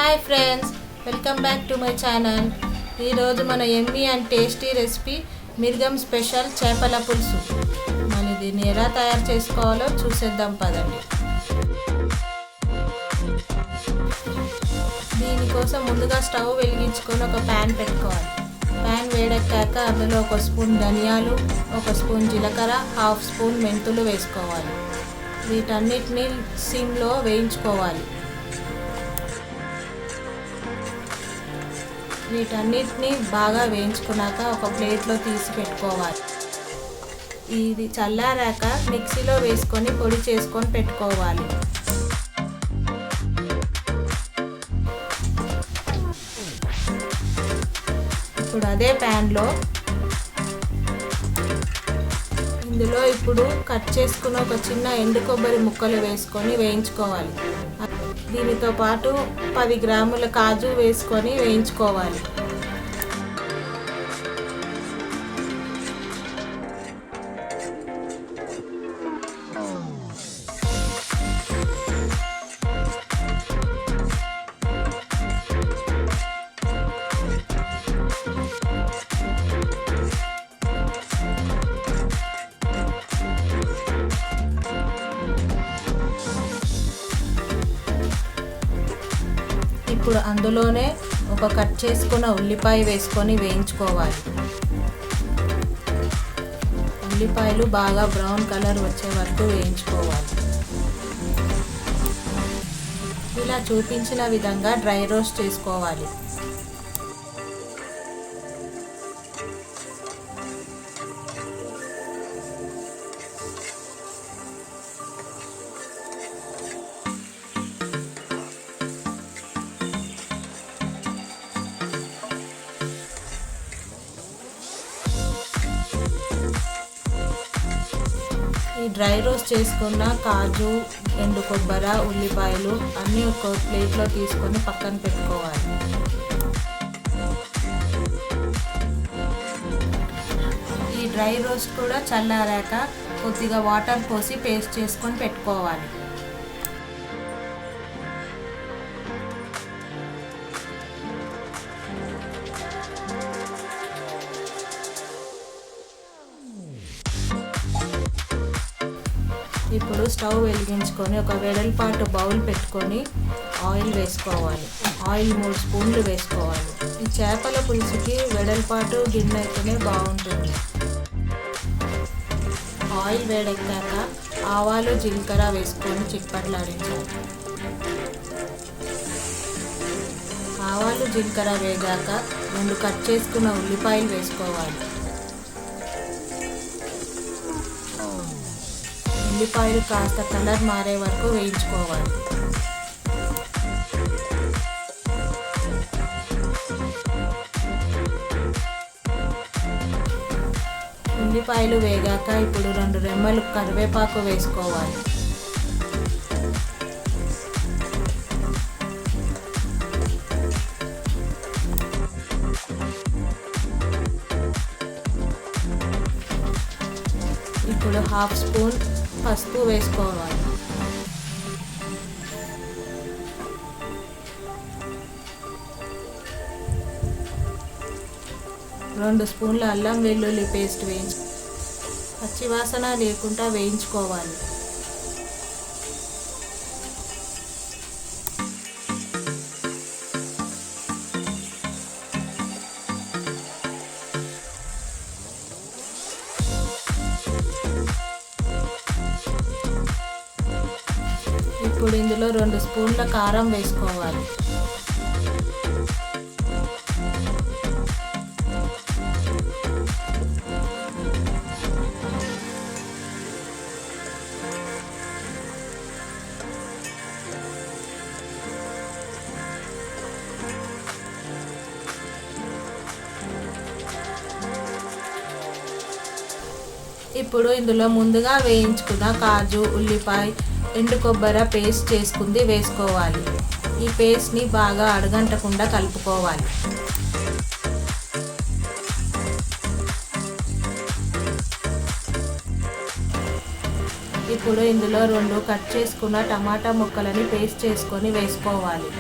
Hi friends, welcome back to my channel. ఈరోజు మన yummy and tasty recipe Mirgam special చేపల పులుసు. మనం దీన్ని ఎలా తయారు చేసుకోవాలో చూసేద్దాం పదండి. దీనికోసం ముందుగా స్టవ్ వెలిగించుకొని ఒక ప్యాన్ పెట్టుకోవాలి. ప్యాన్ వేడెక్కాక అందులో ఒక స్పూన్ ధనియాలు, ఒక స్పూన్ జీలకర్ర, హాఫ్ స్పూన్ మెంతులు వేసుకోవాలి. వీటన్నిటిని సిమ్లో వేయించుకోవాలి. వీటన్నిటిని బాగా వేయించుకున్నాక ఒక ప్లేట్లో తీసి పెట్టుకోవాలి. ఇది చల్లారాక మిక్సీలో వేసుకొని పొడి చేసుకొని పెట్టుకోవాలి. ఇప్పుడు అదే ప్యాన్లో ఇందులో ఇప్పుడు కట్ చేసుకున్న ఒక చిన్న ఎండు కొబ్బరి ముక్కలు వేసుకొని వేయించుకోవాలి. దీనితో పాటు 10 గ్రాముల కాజు వేసుకొని వేయించుకోవాలి. ఇప్పుడు అందులోనే ఒక కట్ చేసుకున్న ఉల్లిపాయ వేసుకొని వేయించుకోవాలి. ఉల్లిపాయలు బాగా బ్రౌన్ కలర్ వచ్చే వరకు వేయించుకోవాలి. ఇలా చూపించిన విధంగా డ్రై రోస్ట్ చేసుకోవాలి. ఈ డ్రై రోస్ట్ చేసుకున్న కాజు, ఎండు కొబ్బరి, ఉల్లిపాయలు అన్నీ ఒక ప్లేట్లో తీసుకొని పక్కన పెట్టుకోవాలి. ఈ డ్రై రోస్ట్ కూడా చల్లారాక కొద్దిగా వాటర్ పోసి పేస్ట్ చేసుకొని పెట్టుకోవాలి. ఇప్పుడు స్టవ్ వెలిగించుకొని ఒక వెడల్పాటు బౌల్ పెట్టుకొని ఆయిల్ వేసుకోవాలి. ఆయిల్ 3 స్పూన్లు వేసుకోవాలి. ఈ చేపల పులుసుకి వెడల్పాటు గిన్నె అయితేనే బాగుంటుంది. ఆయిల్ వేడెక్కాక ఆవాలు, జీలకర్ర వేసుకొని చిట్పట్లాడించాలి. ఆవాలు, జీలకర్ర వేగాక 2 కట్ చేసుకున్న ఉల్లిపాయలు వేసుకోవాలి. ఉల్లిపాయలు కాస్త కలర్ మారే వరకు వేయించుకోవాలి. ఉల్లిపాయలు వేగాక ఇప్పుడు 2 రెమ్మలు కరివేపాకు వేసుకోవాలి. ఇప్పుడు హాఫ్ స్పూన్ పసుపు వేసుకోవాలి. 2 స్పూన్ల అల్లం వెల్లుల్లి పేస్ట్ పచ్చివాసన లేకుండా వేయించుకోవాలి. ఇప్పుడు ఇందులో 2 స్పూన్ల కారం వేసుకోవాలి. ఇప్పుడు ఇందులో ముందుగా వేయించుకున్న కాజు, ఉల్లిపాయ, ఎండు కొబ్బరి పేస్ట్ చేసుకుంది వేసుకోవాలి. ఈ పేస్ట్ని బాగా అడగంటకుండా కలుపుకోవాలి. ఇప్పుడు ఇందులో 2 కట్ చేసుకున్న టమాటా ముక్కలని పేస్ట్ చేసుకొని వేసుకోవాలి.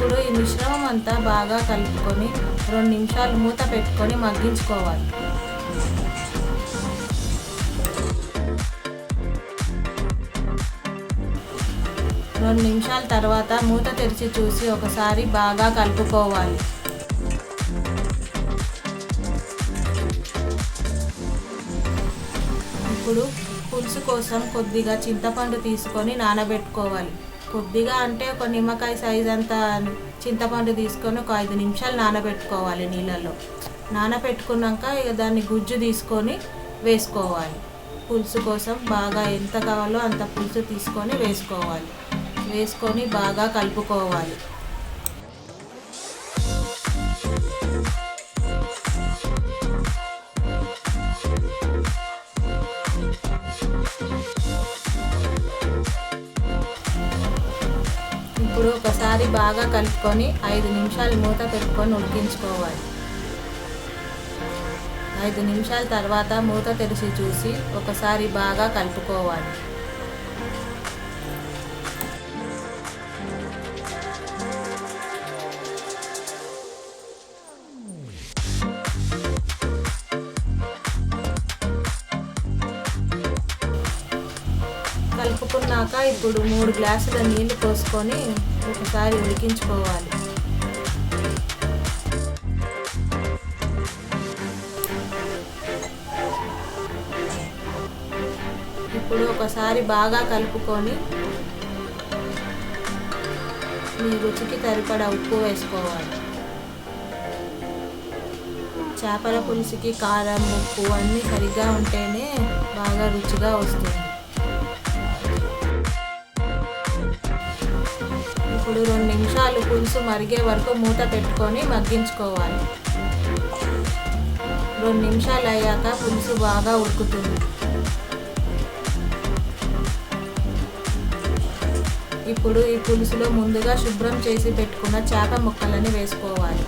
ఇప్పుడు ఈ మిశ్రమం అంతా బాగా కలుపుకొని 2 నిమిషాలు మూత పెట్టుకొని మగ్గించుకోవాలి. 2 నిమిషాల తర్వాత మూత తెరిచి చూసి ఒకసారి బాగా కలుపుకోవాలి. ఇప్పుడు పులుసు కోసం కొద్దిగా చింతపండు తీసుకొని నానబెట్టుకోవాలి. కొద్దిగా అంటే ఒక నిమ్మకాయ సైజ్ అంత చింతపండు తీసుకొని ఒక 5 నిమిషాలు నానబెట్టుకోవాలి నీళ్ళల్లో. నానబెట్టుకున్నాక ఇక దాన్ని గుజ్జు తీసుకొని వేసుకోవాలి. పులుసు కోసం బాగా ఎంత కావాలో అంత పులుసు తీసుకొని వేసుకొని బాగా కలుపుకోవాలి. ఇప్పుడు ఒకసారి బాగా కలుపుకొని 5 నిమిషాలు మూత పెట్టుకొని ఉడికించుకోవాలి. 5 నిమిషాల తర్వాత మూత తెరిచి చూసి ఒకసారి బాగా కలుపుకోవాలి. కలుపుకున్నాక ఇప్పుడు 3 గ్లాసుల నీళ్లు పోసుకొని ఒకసారి ఉడికించుకోవాలి. ఇప్పుడు ఒకసారి బాగా కలుపుకొని మీ రుచికి సరిపడా ఉప్పు వేసుకోవాలి. చేపల పులుసుకి కారం, ఉప్పు అన్నీ సరిగ్గా ఉంటేనే బాగా రుచిగా వస్తుంది. ఇప్పుడు 2 నిమిషాలు పులుసు మరిగే వరకు మూత పెట్టుకొని మగ్గించుకోవాలి. 2 నిమిషాలు అయ్యాక పులుసు బాగా ఉడుకుతుంది. ఇప్పుడు ఈ పులుసులో ముందుగా శుభ్రం చేసి పెట్టుకున్న చేప ముక్కలని వేసుకోవాలి.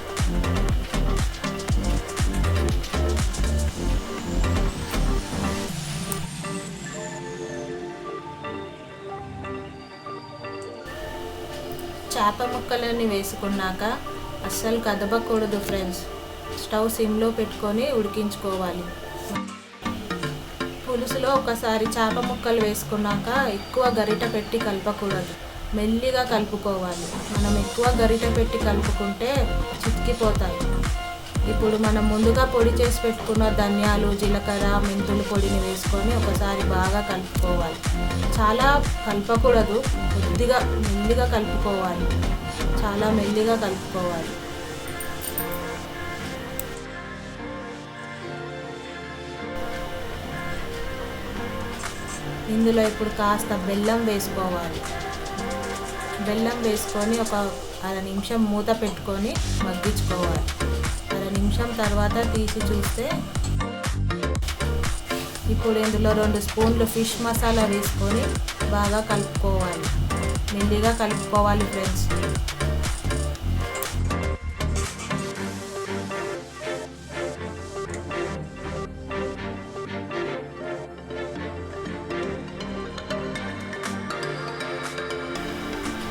చేప ముక్కలని వేసుకున్నాక అస్సలు కదపకూడదు ఫ్రెండ్స్. స్టవ్ సిమ్లో పెట్టుకొని ఉడికించుకోవాలి. పులుసులో ఒకసారి చేప ముక్కలు వేసుకున్నాక ఎక్కువ గరిట పెట్టి కలపకూడదు, మెల్లిగా కలుపుకోవాలి. మనం ఎక్కువ గరిట పెట్టి కలుపుకుంటే చితికిపోతాయి. ఇప్పుడు మనం ముందుగా పొడి చేసి పెట్టుకున్న ధనియాలు, జీలకర్ర, మెంతుల పొడిని వేసుకొని ఒకసారి బాగా కలుపుకోవాలి. చాలా కలపకూడదు, కొద్దిగా మెల్లిగా కలుపుకోవాలి. చాలా మెల్లిగా కలుపుకోవాలి. ఇందులో ఇప్పుడు కాస్త బెల్లం వేసుకోవాలి. బెల్లం వేసుకొని ఒక 1/2 నిమిషం మూత పెట్టుకొని మగ్గించుకోవాలి. 1/2 నిమిషం తర్వాత తీసి చూస్తే ఇప్పుడు ఇందులో 2 స్పూన్లు ఫిష్ మసాలా వేసుకొని బాగా కలుపుకోవాలి. మెల్లిగా కలుపుకోవాలి ఫ్రెండ్స్.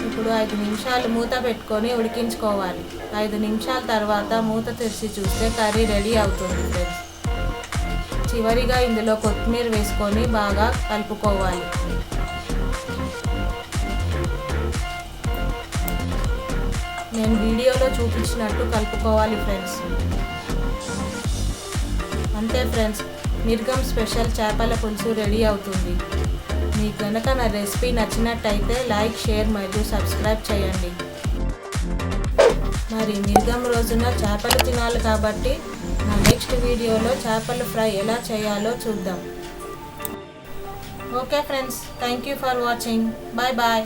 ఇప్పుడు 5 నిమిషాలు మూత పెట్టుకొని ఉడికించుకోవాలి. 5 నిమిషాల తర్వాత మూత తెరిచి చూస్తే కర్రీ రెడీ అవుతుంది ఫ్రెండ్స్. చివరిగా ఇందులో కొత్తిమీర వేసుకొని బాగా కలుపుకోవాలి. నేను వీడియోలో చూపించినట్టు కలుపుకోవాలి ఫ్రెండ్స్. అంతే ఫ్రెండ్స్, మిర్గం స్పెషల్ చేపల పులుసు రెడీ అవుతుంది. మీకు కనుక నా రెసిపీ నచ్చినట్టయితే లైక్, షేర్ మరియు సబ్స్క్రైబ్ చేయండి. మరి మిర్గం రోజున చేపలు తినాలి కాబట్టి నా నెక్స్ట్ వీడియోలో చేపల ఫ్రై ఎలా చేయాలో చూద్దాం. Okay friends, thank you for watching. Bye bye.